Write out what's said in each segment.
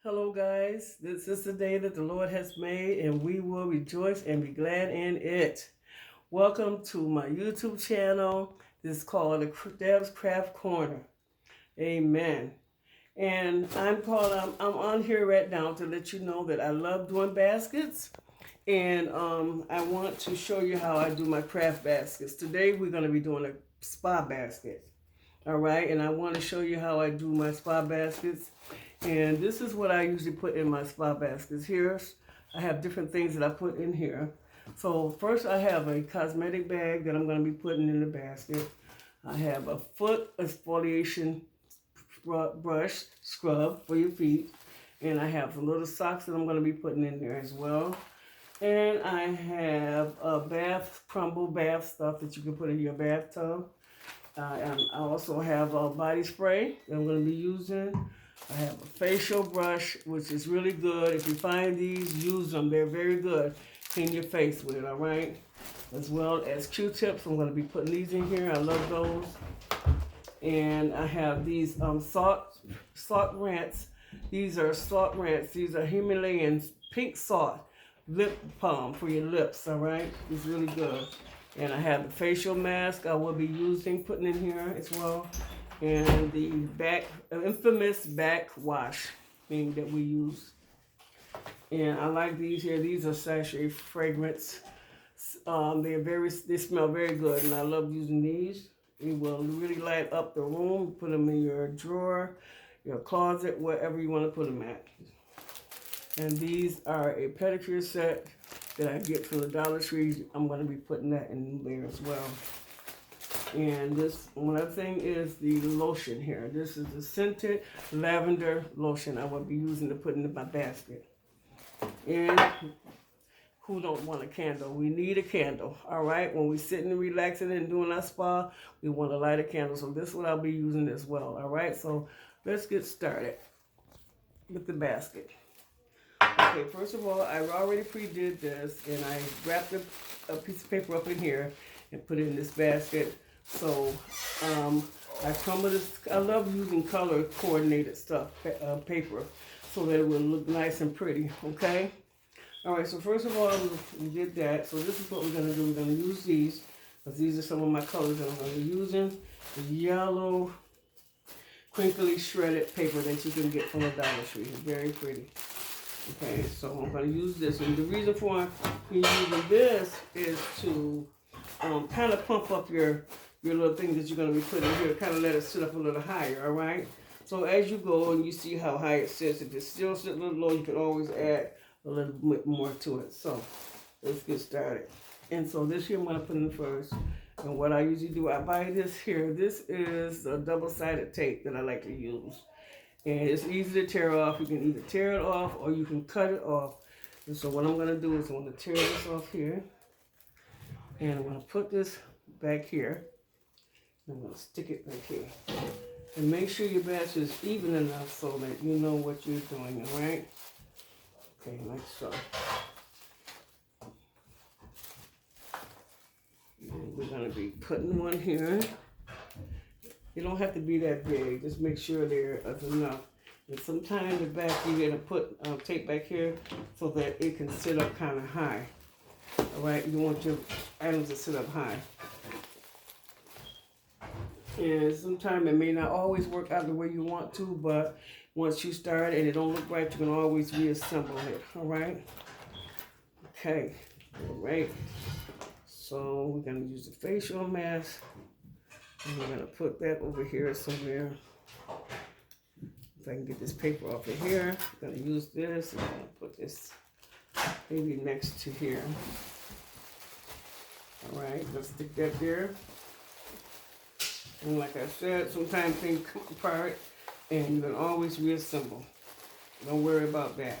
Hello, guys. This is the day that the Lord has made, and we will rejoice and be glad in it. Welcome to my YouTube channel. This is called the Deb's Craft Corner. Amen. And I'm on here right now to let you know that I love doing baskets, and I want to show you how I do my craft baskets. Today we're going to be doing a spa basket. All right, and I want to show you how I do my spa baskets. And this is what I usually put in my spa baskets. Here, I have different things that I put in here. So first I have a cosmetic bag that I'm going to be putting in the basket. I have a foot exfoliation brush scrub for your feet. And I have some little socks that I'm going to be putting in there as well. And I have a crumble bath stuff that you can put in your bathtub. I also have a body spray that I'm going to be using. I have a facial brush, which is really good. If you find these, use them. They're very good. Clean your face with, all right? As well as Q-tips. I'm going to be putting these in here. I love those. And I have these salt rants. These are salt rants. These are Himalayan pink salt lip balm for your lips, all right? It's really good. And I have the facial mask I will be putting in here as well. And the infamous back wash thing that we use. And I like these here. These are sachet fragrance. They smell very good, and I love using these. It will really light up the room. Put them in your drawer, your closet, wherever you want to put them at. And these are a pedicure set that I get from the Dollar Tree. I'm going to be putting that in there as well. And this one other thing is the lotion here. This is the scented lavender lotion I will be using to put in my basket. And who don't want a candle? We need a candle, all right? When we're sitting and relaxing and doing our spa, we want to light a candle. So this is what I'll be using as well, all right? So let's get started with the basket. Okay, first of all, I already pre-did this, and I wrapped a piece of paper up in here and put it in this basket. So I crumbled this. I love using color coordinated stuff, paper, so that it will look nice and pretty, okay? All right, so first of all, we did that. So this is what we're gonna do. We're gonna use these, because these are some of my colors that I'm gonna be using. The yellow, crinkly shredded paper that you can get from the Dollar Tree. It's very pretty. Okay, so I'm going to use this, and the reason for me using this is to kind of pump up your little thing that you're going to be putting here, kind of let it sit up a little higher, all right? So as you go and you see how high it sits, if it still sits a little low, you can always add a little bit more to it. So let's get started. And so this here I'm going to put in first, and what I usually do, I buy this here. This is a double-sided tape that I like to use. And it's easy to tear off. You can either tear it off or you can cut it off. And so what I'm going to do is I'm going to tear this off here. And I'm going to put this back here. I'm going to stick it back here. And make sure your batch is even enough so that you know what you're doing, all right? Okay, like so. And we're going to be putting one here. You don't have to be that big. Just make sure there is enough. And sometimes the back you're gonna put tape back here so that it can sit up kind of high. All right, you want your items to sit up high. And sometimes it may not always work out the way you want to, but once you start and it don't look right, you can always reassemble it. All right. Okay. All right. So we're gonna use the facial mask. And we're gonna put that over here somewhere. If I can get this paper off of here, I'm gonna use this. I'm gonna put this maybe next to here. All right, let's stick that there. And like I said, sometimes things come apart and you can always reassemble. Don't worry about that.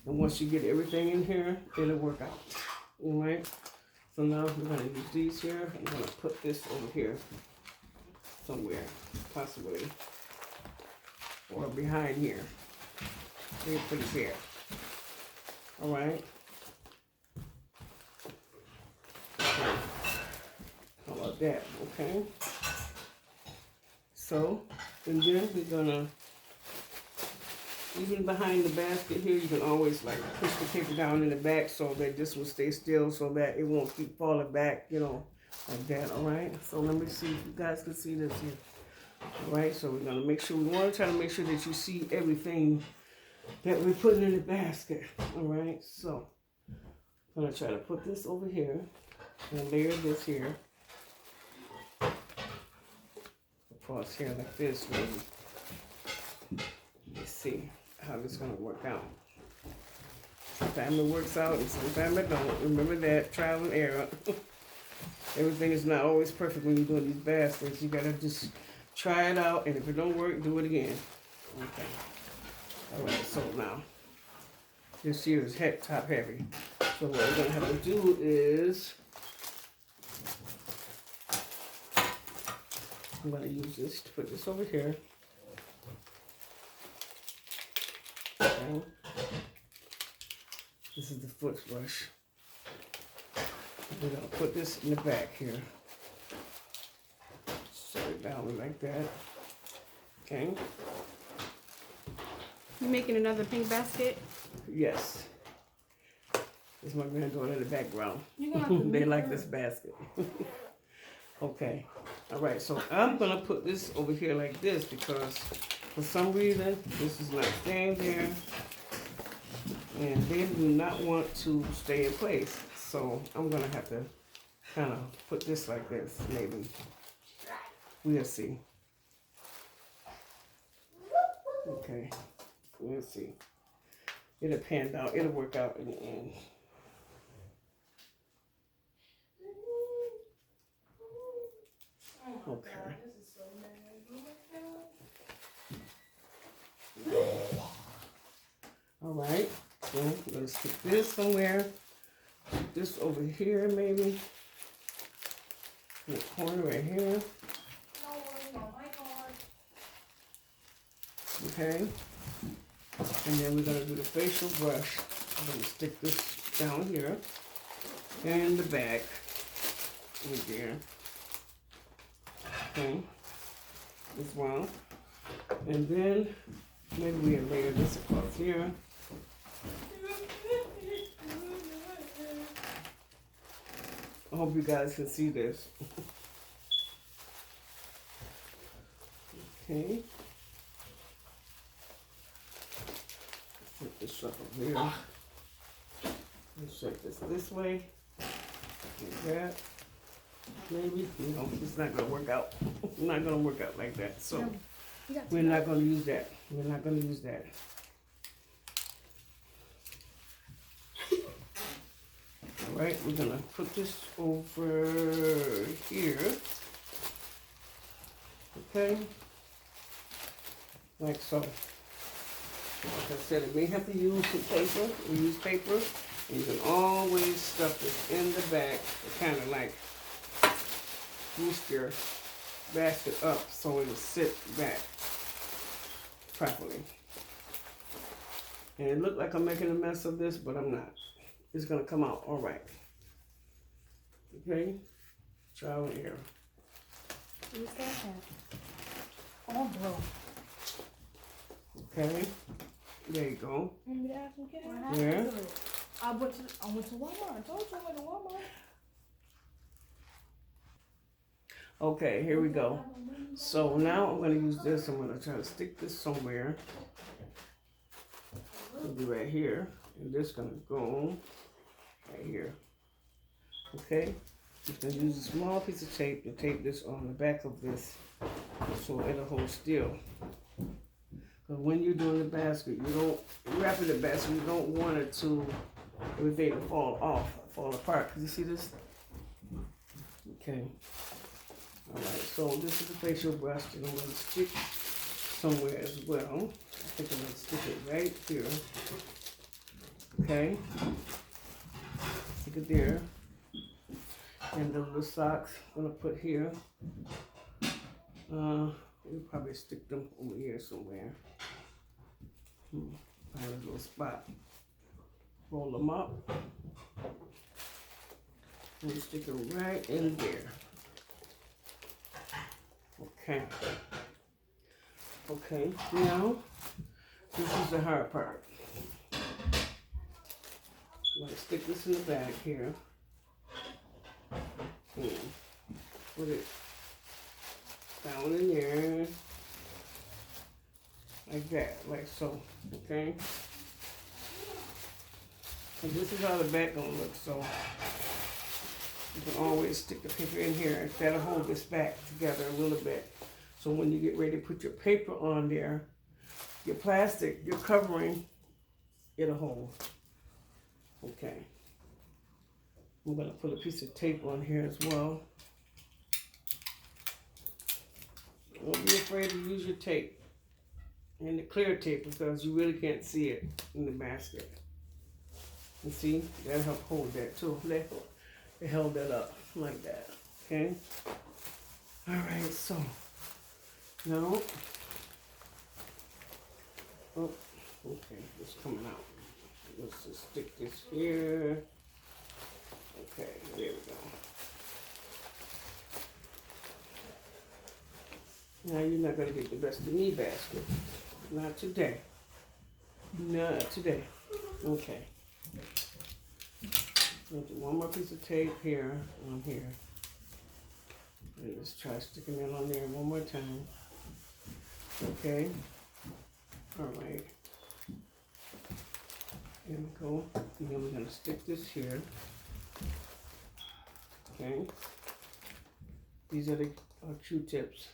And once you get everything in here, it'll work out. All right. So now we're going to use these here. I'm going to put this over here somewhere, possibly, or behind here. Maybe put it here. All right. Okay. How about that? Okay. So, and then we're going to even behind the basket here, you can always like push the paper down in the back so that this will stay still so that it won't keep falling back, you know, like that, all right? So let me see if you guys can see this here. All right, so we're gonna make sure, we wanna try to make sure that you see everything that we're putting in the basket, all right? So I'm gonna try to put this over here and layer this here. Across here like this, maybe. Let's see how this is gonna work out. Sometimes it works out and sometimes it don't. Remember that, trial and error. Everything is not always perfect when you're doing these baskets. You gotta just try it out, and if it don't work, do it again. Okay. All right, so now, this here is top heavy. So what we're gonna have to do is, I'm gonna use this to put this over here. Okay. This is the foot brush. We're gonna put this in the back here. Set it down like that. Okay. You making another pink basket? Yes. This is my granddaughter in the background. You gonna have to They move like her. this basket. Okay. All right, so I'm gonna put this over here like this because for some reason this is not staying there, and they do not want to stay in place. So I'm gonna have to kind of put this like this, maybe. We'll see. Okay, we'll see. It'll pan out. It'll work out in the end. Okay. All right, so I'm gonna stick this somewhere. Put this over here, maybe. In the corner right here. Okay. And then we're gonna do the facial brush. I'm gonna stick this down here. And the back. In there. Okay. As well. And then maybe we'll layer this across here. I hope you guys can see this. Okay. Set this up over here. Let's set this way. Like that. Maybe, you know, it's not gonna work out. Not gonna work out like that. So we're not gonna use that. We're not gonna use that. All right, we're gonna put this over here. Okay, like so. Like I said, we have to use some paper. We use paper, and you can always stuff this in the back to kind of like boost your basket up so it'll sit back properly. And it looked like I'm making a mess of this, but I'm not. It's gonna come out all right. Okay, trial and error. What's that have? Oh, bro. Okay, there you go. Want me to add some cash? Yeah. I went to Walmart. I told you I went to Walmart. Okay, here we go. So now I'm gonna use this. I'm gonna try to stick this somewhere. It'll be right here, and this gonna go right here. Okay, just gonna use a small piece of tape to tape this on the back of this, so it'll hold still. Because when you're doing the basket, you don't wrapping the basket. You don't want it to everything to fall apart. Cause you see this? Okay. All right. So this is the facial brush that I'm gonna stick somewhere as well. I think I'm gonna stick it right here. Okay. Stick it there. And the little socks I'm gonna put here. We'll probably stick them over here somewhere. Find a little spot. Roll them up. And stick them right in there. Okay. Okay, now This is the hard part. I'm going to stick this in the bag here. And put it down in there. Like that, like so, okay? And this is how the back gonna look, so you can always stick the paper in here. That'll hold this back together a little bit. So when you get ready to put your paper on there, your plastic, your covering, it'll hold. Okay. I'm gonna put a piece of tape on here as well. Don't be afraid to use your tape and the clear tape because you really can't see it in the basket. You see, that'll help hold that too. They held that up like that, okay? All right, so now, oh, okay, it's coming out. Let's just stick this here. Okay, there we go. Now you're not gonna get the best of me basket. Not today. Not today. Okay. I'll do one more piece of tape here, on here. And just try sticking it on there one more time. Okay. All right. Here we go. And then we're gonna stick this here. Okay. These are the Q-tips.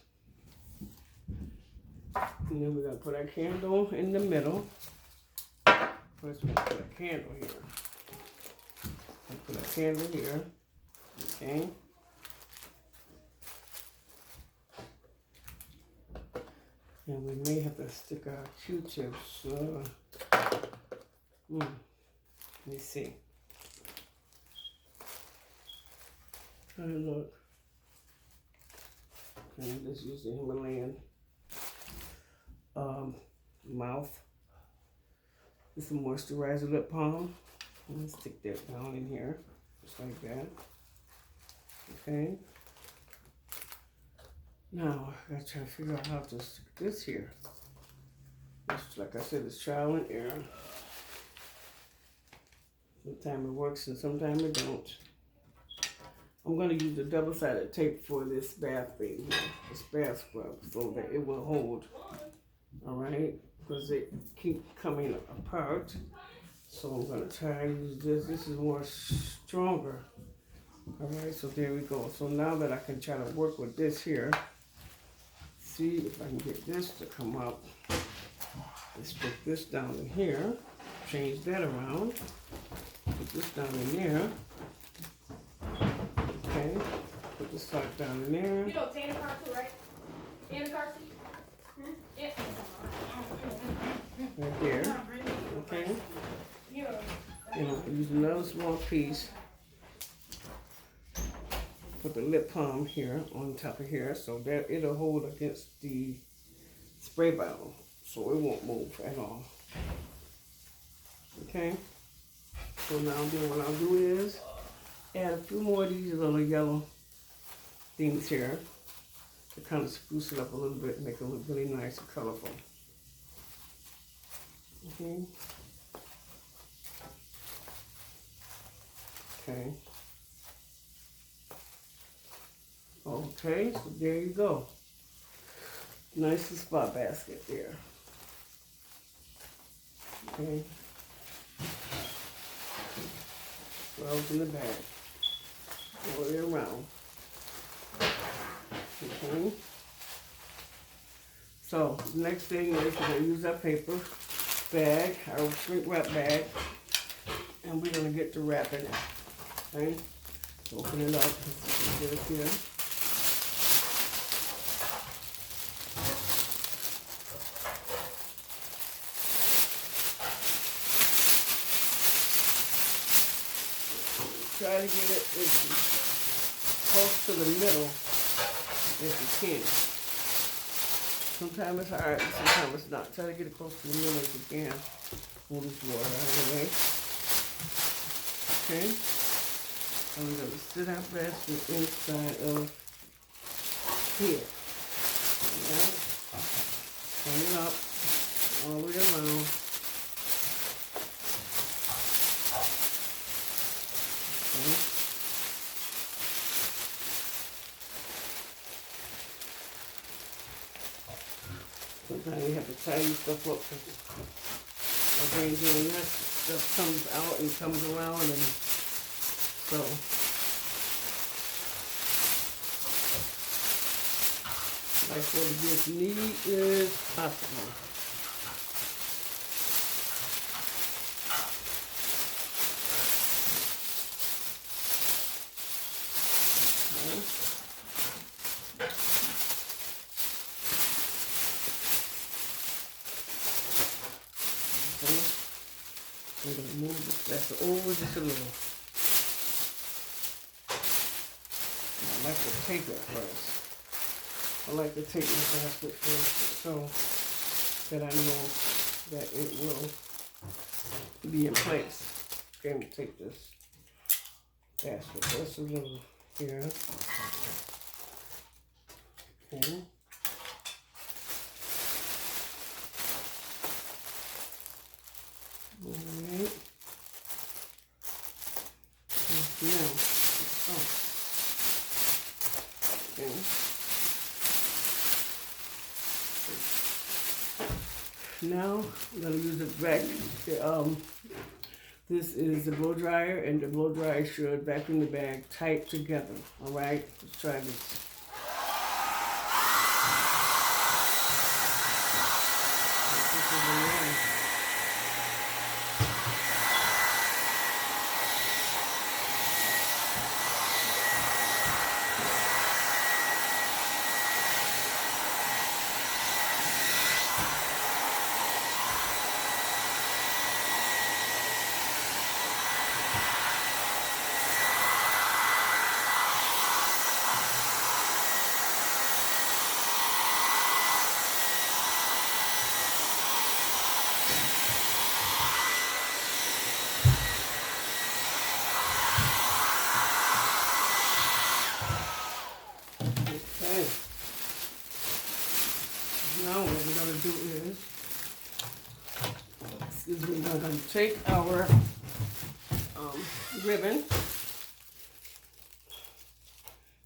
And then we're gonna put our candle in the middle. First we're gonna put a candle here. Put a candle here. Okay. And we may have to stick our Q-tips. Let me see. How do it look? Okay, let's use the Himalayan mouth. This is a moisturizer lip balm. Let's stick that down in here, just like that. Okay. Now I gotta try to figure out how to stick this here. Just like I said, it's trial and error. Sometimes it works and sometimes it don't. I'm gonna use the double-sided tape for this bath thing here, this bath scrub, so that it will hold. All right, because it keep coming apart. So I'm gonna try and use this. This is more stronger. All right, so there we go. So now that I can try to work with this here, see if I can get this to come up. Let's put this down in here. Change that around. Put this down in there. Okay. Put this sock down in there. You know, Tana car too, right? Tana car too? Yeah. Right there. Okay. And I'll use another small piece. Put the lip balm here on top of here so that it'll hold against the spray bottle so it won't move at all. Okay. So now then what I'll do is add a few more of these little yellow things here to kind of spruce it up a little bit and make it look really nice and colorful. Okay. Okay. Okay, so there you go. Nice spot basket there. Okay. Swirls in the bag. All the way around. Okay. So, the next thing is we're going to use our paper bag, our shrink wrap bag, and we're going to get to wrapping it. Okay? So open it up. Let's get it here. Try to get it as close to the middle as you can. Sometimes it's hard, sometimes it's not. Try to get it close to the middle as you can. Pull this water out of the way. Okay. And we're going to sit our basket inside of here. Alright. Turn it up all the way around. Sometimes you have to tidy stuff up because my brain doing that stuff comes out and comes around, and so like what to get as neat as possible. I'm going to move this basket over just a little. I like to take it first. I like to take my basket first so that I know that it will be in place. Okay, I'm going to take this basket just a little here. Okay. Alright. Now, okay. Now I'm gonna use a vacuum. This is the blow dryer, and the blow dryer should vacuum the bag tight together. All right, let's try this. Okay. Now what we're going to do is, excuse me, we're going to take our ribbon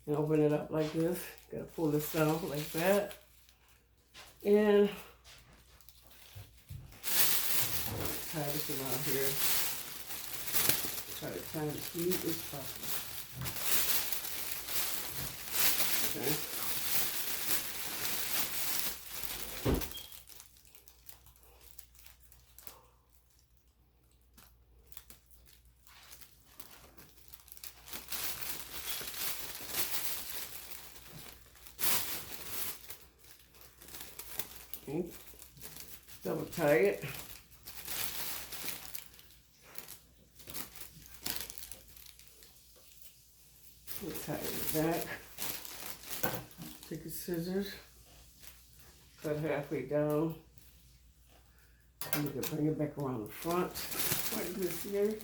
and open it up like this. Got to pull this down like that. And tie this around here. Try to tie it as neat as possible. Okay. Okay. Double tie it. We'll tie it back. Take the scissors, cut halfway down, and you can bring it back around the front, like this here.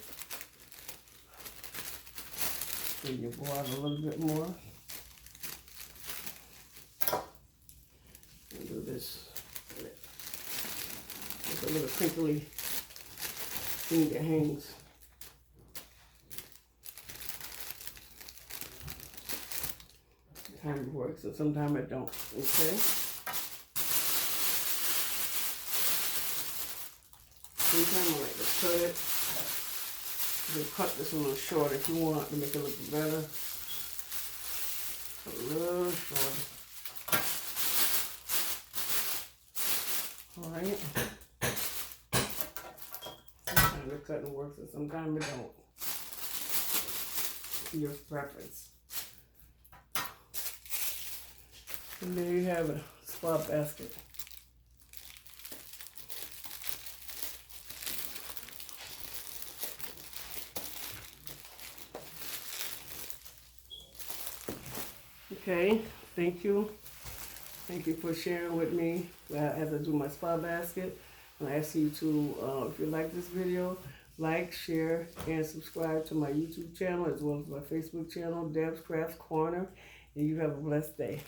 Then you go out a little bit more. And do this. It's a little crinkly thing that hangs. Sometimes it works and sometimes it don't. Okay. Sometimes I like to cut it. You can cut this a little short if you want to make it look better. A little short. Alright. Sometimes the cutting works and sometimes it don't. Your preference. And there you have a spa basket. Okay, thank you. Thank you for sharing with me as I do my spa basket. And I ask you to, if you like this video, like, share, and subscribe to my YouTube channel as well as my Facebook channel, Deb's Craft Corner. And you have a blessed day.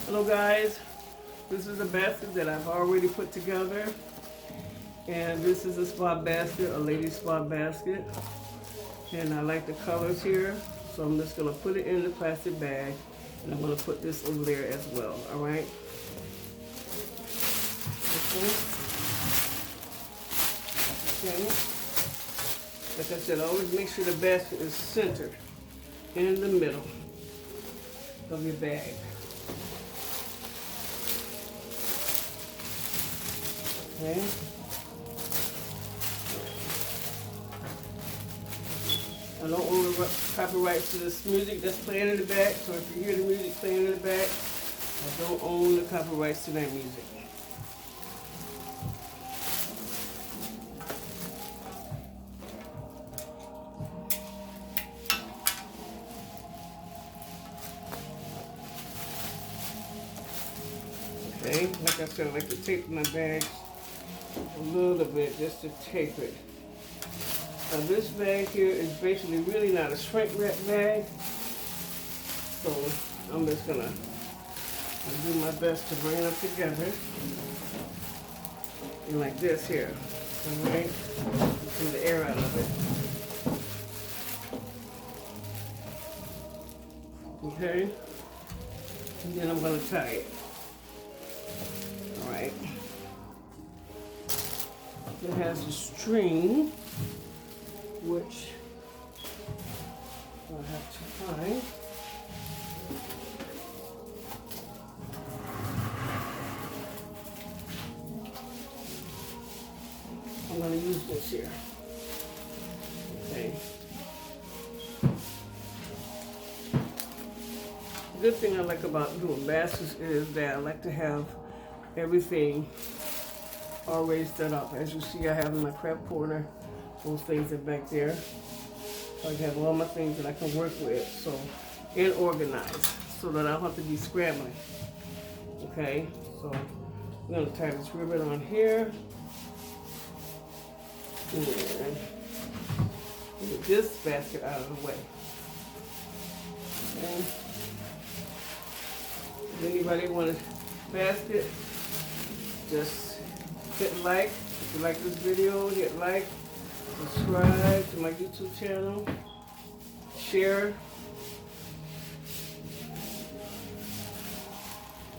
Hello guys, this is a basket that I've already put together, and this is a spa basket, a lady spa basket, and I like the colors here, so I'm just going to put it in the plastic bag, and I'm going to put this over there as well, alright? Okay. Like I said, always make sure the basket is centered in the middle of your bag. Okay. I don't own the copyrights to this music that's playing in the back, so if you hear the music playing in the back, I don't own the copyrights to that music. Okay, like I said, I like to tape my bags a little bit just to tape it. Now this bag here is basically really not a shrink wrap bag, so I'm just gonna do my best to bring them together. And like this here, alright? Get the air out of it. Okay? And then I'm gonna tie it. Alright. It has a string, which I'll have to find. I'm going to use this here. Okay. The good thing I like about doing baskets is that I like to have everything already set up. As you see, I have in my craft corner, those things are back there. So I have all my things that I can work with, so, and organized, so that I don't have to be scrambling. Okay, so I'm gonna tie this ribbon on here. And get this basket out of the way. Okay. If anybody want a basket, just hit like. If you like this video, hit like. Subscribe to my YouTube channel. Share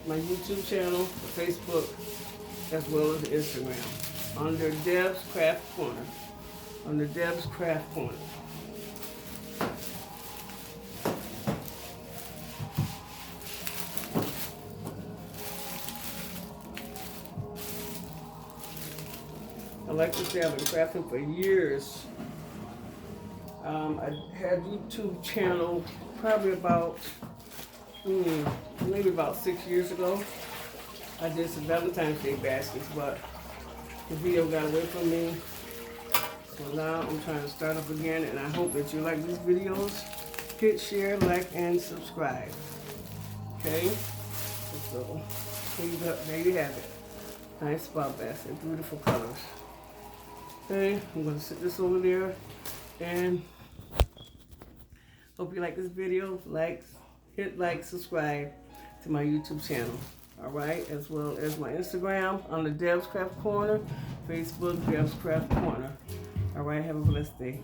my YouTube channel, Facebook, as well as Instagram. Under Deb's Craft Corner. Under Deb's Craft Corner. I like to say I've been crafting for years. I had a YouTube channel probably about, maybe about 6 years ago. I did some Valentine's Day baskets, but the video got away from me. So now I'm trying to start up again, and I hope that you like these videos. Hit share, like, and subscribe. Okay? So, there you have it. Nice spot basket, beautiful colors. Okay, I'm going to sit this over there, and hope you like this video. Hit like, subscribe to my YouTube channel. Alright, as well as my Instagram on the Deb's Craft Corner, Facebook, Deb's Craft Corner. Alright, have a blessed day.